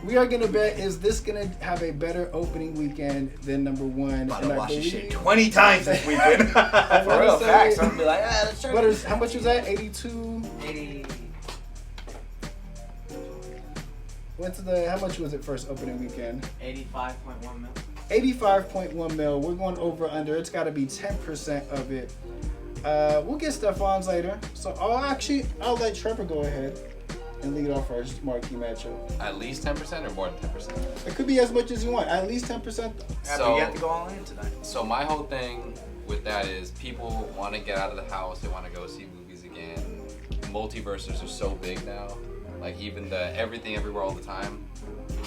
We are gonna bet, is this gonna have a better opening weekend than number one? I'm about to watch this shit 20 times this weekend. For real facts. I'm gonna be like, let's try this. How much was that? 82? 80. How much was it first opening weekend? 85.1 mil. 85.1 mil. We're going over under. It's got to be 10% of it. We'll get Stefan's later. So I'll let Trevor go ahead and lead off first marquee matchup. At least 10% or more than 10%? It could be as much as you want. At least 10%. So you have to go all in tonight. So my whole thing with that is people want to get out of the house. They want to go see movies again. Multiverses are so big now. Like even the Everything Everywhere All the Time.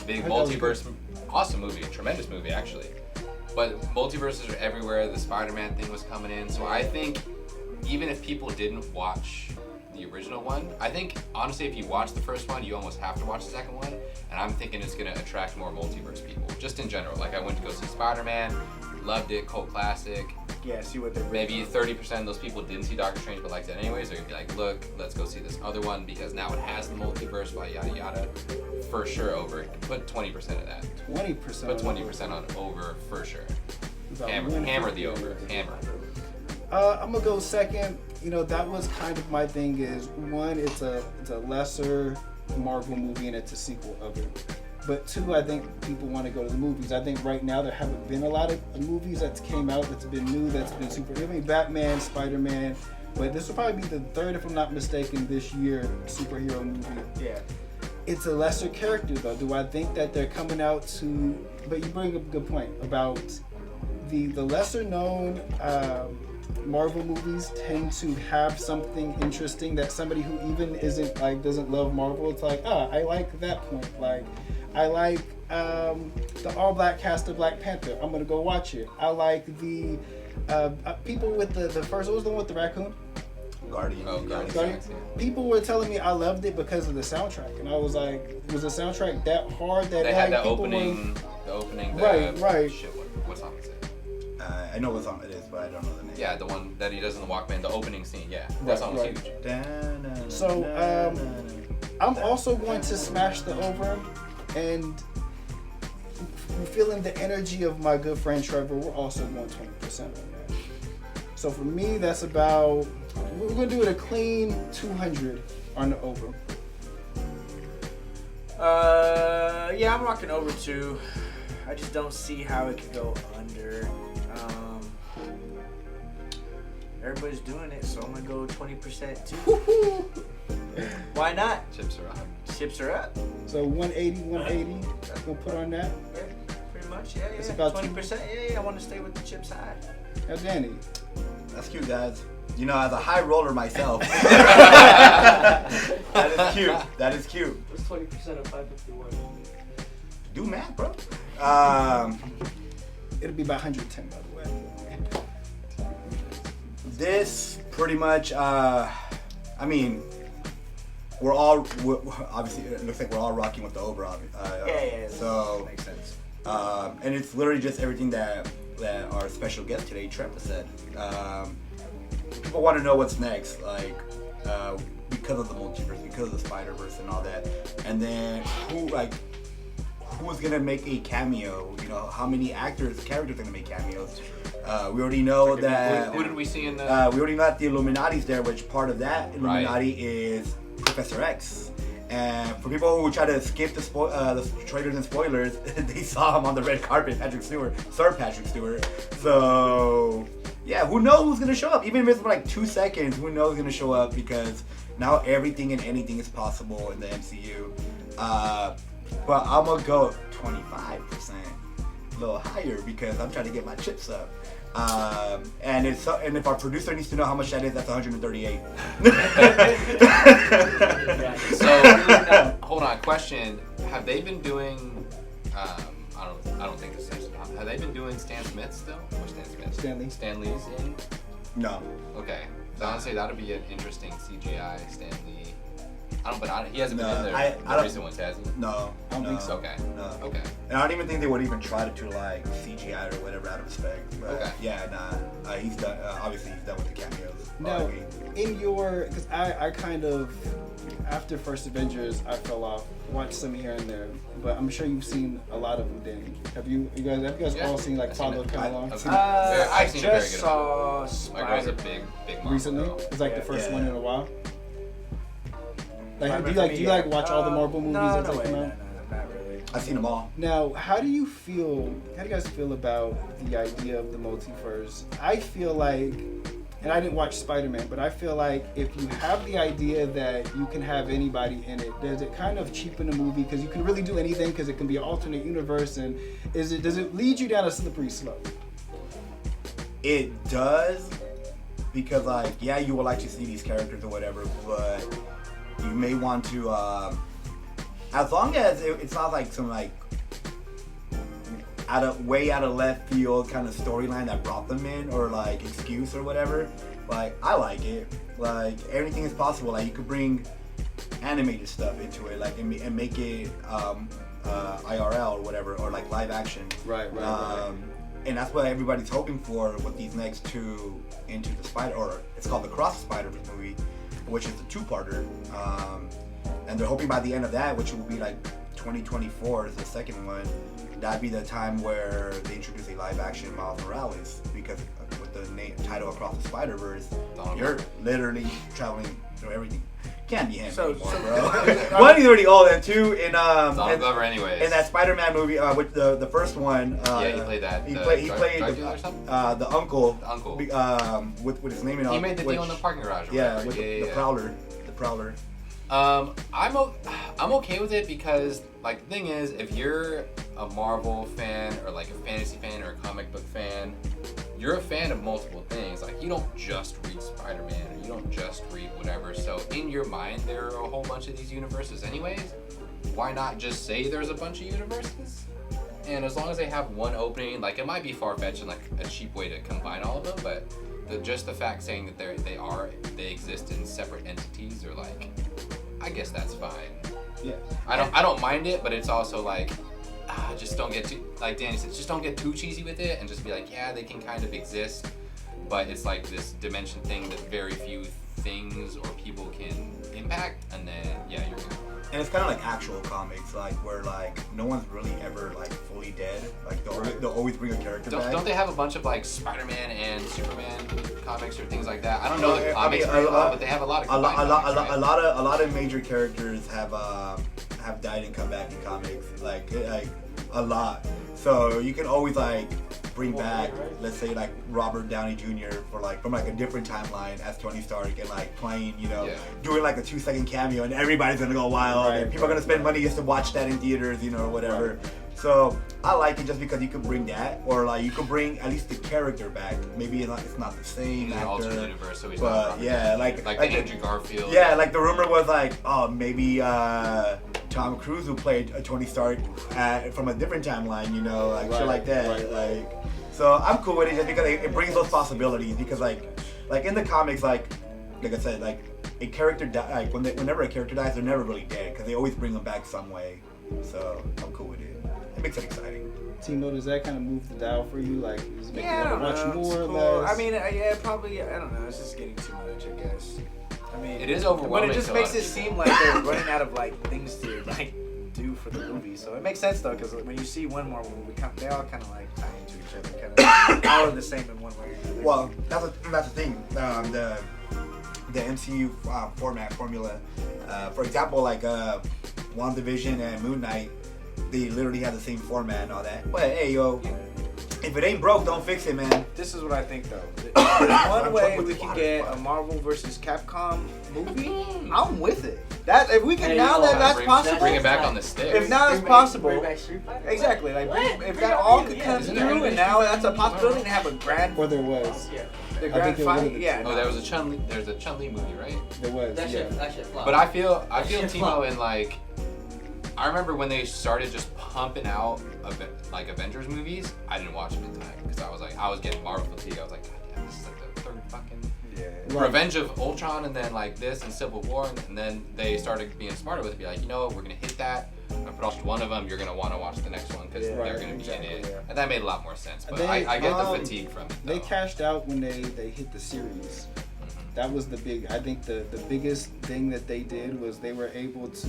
Big multiverse. Awesome movie. Tremendous movie, actually. But multiverses are everywhere. The Spider-Man thing was coming in. So I think even if people didn't watch the original one, I think honestly if you watch the first one, you almost have to watch the second one. And I'm thinking it's going to attract more multiverse people. Just in general. Like I went to go see Spider-Man. Loved it. Cult classic. Yeah, see what they're maybe 30% of those people didn't see Doctor Strange but liked it anyways. They're gonna be like, look, let's go see this other one because now it has the multiverse, blah yada yada. For sure over. Put 20% of that. 20%. Put 20% on over for sure. Hammer the over. Hammer. I'm gonna go second. You know, that was kind of my thing. Is one, it's a lesser Marvel movie and it's a sequel of it. But two, I think people want to go to the movies. I think right now there haven't been a lot of movies that's came out that's been new, that's been super. I mean, Batman, Spider-Man, but this will probably be the third, if I'm not mistaken, this year superhero movie. Yeah. It's a lesser character though. Do I think that they're coming out to? But you bring up a good point about the lesser known Marvel movies tend to have something interesting that somebody who even isn't like doesn't love Marvel, it's like, I like that point. Like, I like the all-black cast of Black Panther. I'm gonna go watch it. I like the people with the first. What was the one with the raccoon? Guardian. Guardian. People were telling me I loved it because of the soundtrack, and I was like, was the soundtrack that hard that they had the people opening? were... The opening. Right. Shit, what song is it? I know what song it is, but I don't know the name. Yeah, the one that he does in the Walkman, the opening scene. Yeah, that song was huge. So I'm also going to smash the over, and feeling the energy of my good friend Trevor, we're also going 20% on that. So for me, that's about, we're going to do it a clean 200 on the over. Yeah, I'm rocking over too. I just don't see how it could go under. Everybody's doing it, so I'm gonna go 20% too. Why not? Chips are up. Chips are up. So 180, gonna put on that. Yeah, pretty much. Yeah. It's about 20%. Yeah. I want to stay with the chips high. Now, Danny. That's cute, guys. You know, as a high roller myself. That is cute. What's 20% of 551? Do math, bro. It'll be about 110, by the way. This pretty much, I mean, we're obviously, it looks like we're all rocking with the over. Yeah. So, makes sense. And it's literally just everything that our special guest today, Trevor, said. People want to know what's next, like, because of the multiverse, because of the Spider-Verse and all that. And then who's gonna make a cameo? You know, how many characters are gonna make cameos? We already know that. Who did we see in the? We already know that the Illuminati's there, which part of that Illuminati is Professor X. And for people who try to skip the trailers and spoilers, they saw him on the red carpet, Sir Patrick Stewart. So yeah, who knows who's gonna show up? Even if it's for like 2 seconds, who knows who's gonna show up? Because now everything and anything is possible in the MCU. But I'm gonna go 25%, a little higher because I'm trying to get my chips up. And if our producer needs to know how much that is, that's 138. So hold on, question: have they been doing? I don't think this is. Have they been doing Stan Smith still? Or Stan Smith? Stan Lee's in? No. Okay. So honestly, that'd be an interesting CGI Stan Lee. He hasn't been No, in there. I The don't- recent ones, has he? No, I don't think so. Okay. No. Okay. And I don't even think they would even try to like CGI or whatever out of respect. But Okay. yeah, nah. He's done. Obviously, he's done with the cameos. Now, already. in your, because I kind of, after First Avengers, I fell off. Watched some here and there, but I'm sure you've seen a lot of them. Danny, have you guys Yeah, all seen like I've seen follow it. come I- along? I've Seen seen it it. I I've seen a very just good saw My girl's a Spider. big Marvel recently? girl. It's like the first Yeah. one in a while. Like, Spider-Man do you for me, like watch all the Marvel movies no, as no they way, come no, out? no, not really. I've seen them all. Now, how do you guys feel about the idea of the multiverse? I feel like, and I didn't watch Spider-Man, but I feel like if you have the idea that you can have anybody in it, does it kind of cheapen the movie? Because you can really do anything because it can be an alternate universe, and does it lead you down a slippery slope? It does, because like, yeah, you would like to see these characters or whatever, but you may want to, as long as it's not like some like way out of left field kind of storyline that brought them in, or like excuse or whatever. Like, I like it. Like, everything is possible. Like, you could bring animated stuff into it, like, and make it IRL or whatever, or like live action. Right. And that's what everybody's hoping for with these next two Into the Spider, or it's called the Cross the Spider-Verse movie, which is the two-parter. And they're hoping by the end of that, which will be like 2024 is the second one, that'd be the time where they introduce a live-action Miles Morales, because with the title Across the Spider-Verse, you're literally traveling through everything. Can't be him anymore, bro. One, he's already old, and two, Donald Glover, anyways. in that Spider-Man movie, with the first one, Yeah, he played that. He the played drug dealer or something? the uncle. The uncle. With his name and all. He made the deal in the parking garage. Or Yeah, whatever. with the yeah. Prowler. The Prowler. I'm okay with it because, like, the thing is, if you're a Marvel fan or like a fantasy fan or a comic book fan, you're a fan of multiple things. Like, you don't just read Spider-Man or you don't just read whatever. So in your mind, there are a whole bunch of these universes anyways. Why not just say there's a bunch of universes? And as long as they have one opening, like, it might be far-fetched and like a cheap way to combine all of them, but just the fact saying that they exist in separate entities, or like, I guess that's fine. Yeah. I don't mind it, but it's also like, just don't get too, like Danny said, just don't get too cheesy with it and just be like, yeah, they can kind of exist, but it's like this dimension thing that very few things or people can impact, and then yeah, you're good. And it's kind of like actual comics, like where like no one's really ever like fully dead. Like they'll always bring a character back. Don't they have a bunch of like Spider-Man and Superman comics or things like that? I don't know the I comics mean, very well, but they have a lot of combined comics, right? a lot of major characters have died and come back in comics, like a lot. So you can always like bring back, let's say like Robert Downey Jr. for like from like a different timeline as Tony Stark, and like playing, doing like a 2-second cameo, and everybody's gonna go wild, and people are gonna spend money just to watch that in theaters, or whatever. Right. So I like it just because you could bring that, or like you could bring at least the character back. Maybe it's not the same In an actor, alternate universe, so he's not but Robert yeah, Downey. like the Andrew Garfield. yeah, like the rumor was like, oh, maybe Tom Cruise, who played Tony Stark from a different timeline, shit like that. Right. So I'm cool with it just because it brings those possibilities. Because like in the comics, like I said, like a character whenever a character dies, they're never really dead because they always bring them back some way. So I'm cool with it. It makes it exciting. Timo, does that kind of move the dial for you? Like, does it make Yeah, I you don't want to know. watch more It's or cool. less? I mean, yeah, probably. I don't know. It's just getting too much, I guess. I mean, It is but overwhelming it just to a makes lot it of people. seem like they're running out of like things to like do for the movie. So it makes sense though, because when you see one more movie, they all kind of like tie into each other, kind of all are the same in one way or another. Well, that's the thing. The MCU formula. For example, like WandaVision and Moon Knight, they literally have the same format and all that. But hey, if it ain't broke, don't fix it, man. This is what I think though. There's one way we can get a Marvel versus Capcom movie. I'm with it. That if we can Hey, now you that know, that's bring possible. it back on the stick. If now it's Bring possible, back Street Fighter? exactly. Like What? if Bring that it all back, could yeah. come Isn't through, there and now that's a possibility to have a grand, Or there was. Yeah. the I grand think it fight. would've- Yeah. Oh, there was there's a Chun-Li movie, right? There was. That Yeah. shit flopped. But I feel shit Timo flopped. in like, I remember when they started just pumping out like Avengers movies. I didn't watch them in time because I was getting Marvel fatigue. I was like, God damn, this is like the third fucking Right. Revenge of Ultron, and then like this and Civil War, and then they started being smarter with it. Be like, you know what, we're gonna hit that. If watched one of them, you're gonna want to watch the next one because Yeah, they're right, gonna exactly, be in it, yeah. and that made a lot more sense. But They, I get the fatigue from it. They though. cashed out when they hit the series. That was the big. I think the biggest thing that they did was they were able to,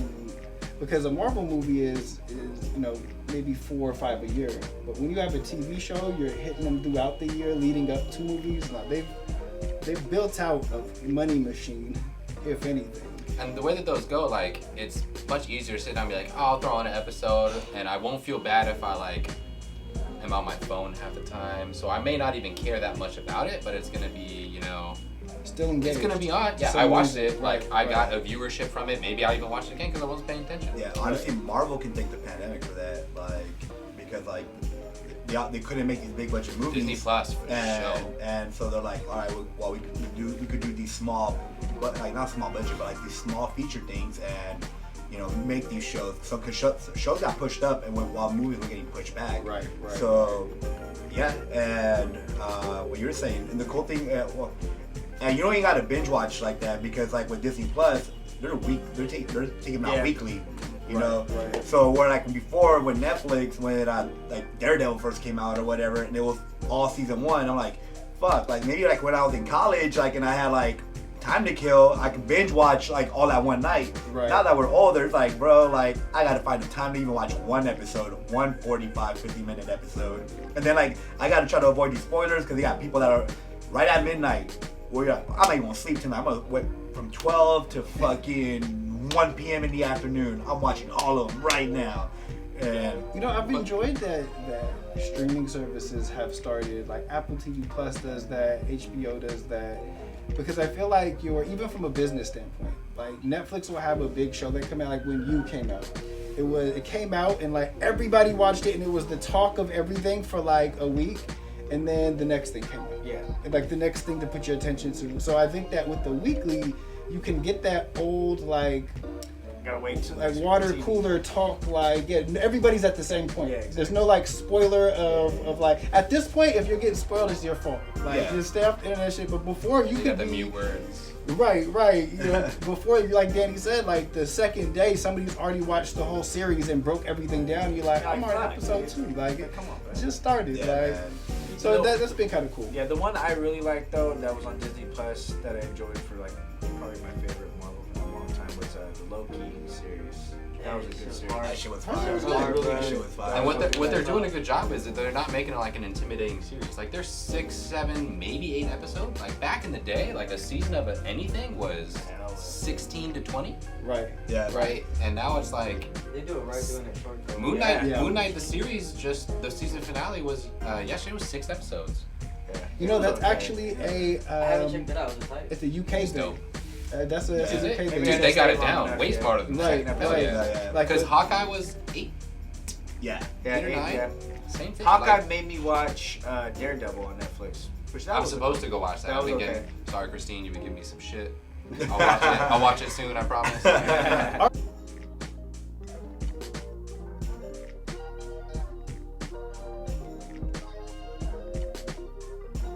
because a Marvel movie is maybe 4 or 5 a year, but when you have a TV show, you're hitting them throughout the year, leading up to movies. Now they've built out a money machine, if anything. And the way that those go, like, it's much easier to sit down and be like, oh, I'll throw on an episode, and I won't feel bad if I, like, am on my phone half the time. So I may not even care that much about it, but it's going to be, Still engaged. it's going to be on. Yeah, So I watched when- it. Like, right, I got a viewership from it. Maybe I even watched it again because I wasn't paying attention. Yeah, honestly, Marvel can thank the pandemic for that, like, because like they couldn't make these big budget movies. Disney Plus for sure. And so they're like, all right, well, we could do these small, but like not small budget, but like these small feature things, and make these shows. So cause shows got pushed up, and while movies were getting pushed back. Right. So yeah, and what you're saying, and the cool thing, and you don't even gotta binge watch like that because like with Disney Plus, they're taking them out weekly. You know, right. So where like before with Netflix, when like Daredevil first came out or whatever, and it was all season 1, I'm like, fuck, like maybe like when I was in college, like and I had like time to kill, I could binge watch like all that one night. Right. Now that we're older, it's like, bro, like I gotta find the time to even watch one episode, 50-minute episode, and then like I gotta try to avoid these spoilers because they got people that are right at midnight. Where I'm not even gonna sleep tonight. I'm gonna wait from 12 to fucking 1 p.m. in the afternoon. I'm watching all of them right now. And I've enjoyed that streaming services have started, like Apple TV Plus does that, HBO does that, because I feel like even from a business standpoint, like Netflix will have a big show that come out, like when You came out. It came out and like everybody watched it and it was the talk of everything for like a week, and then the next thing came out. Yeah. Like the next thing to put your attention to. So I think that with the weekly, you can get that old like Gotta wait till like next water TV. cooler talk, like everybody's at the same point. Yeah, exactly. There's no like spoiler of like at this point if you're getting spoiled it's your fault. Like Yeah. just stay off the internet shit. But before you You could got the be mute words. right. Before, like Danny said, like the second day somebody's already watched the whole series and broke everything down. You're like, I'm on fine, episode dude. 2. Like Come on, bro. it just started. yeah, like man. so that's been kind of cool. Yeah, the one I really liked though that was on Disney Plus that I enjoyed for like probably my favorite Marvel in a long time was the Loki series. That was a good series. That shit was Oh, fire. it was That good. shit was fire. And what they're doing a good job is that they're not making it like an intimidating series. Like there's 6, 7, maybe 8 episodes. Like back in the day, like a season of anything was 16 to 20, Right. Yeah. right? And now it's like They do it right doing it short. though. Moon Knight. Yeah. Moon Knight, the series, just the season finale was yesterday was 6 episodes. That's actually a I haven't checked it out. Is it tight? it's a UK It's thing. dope. That's a Yeah. UK thing. Maybe Dude, they got it Long down enough, way yeah. smarter than the Right, second episode. right. Yeah. Like Because the- Hawkeye was 8, Yeah. 8 or 9. yeah. Same thing. Hawkeye Like, made me watch Daredevil on Netflix. Which that I'm was supposed to go watch that. that I'm was thinking, okay. sorry, Christine, you've been giving me some shit. I'll watch it. I'll watch it soon. I promise.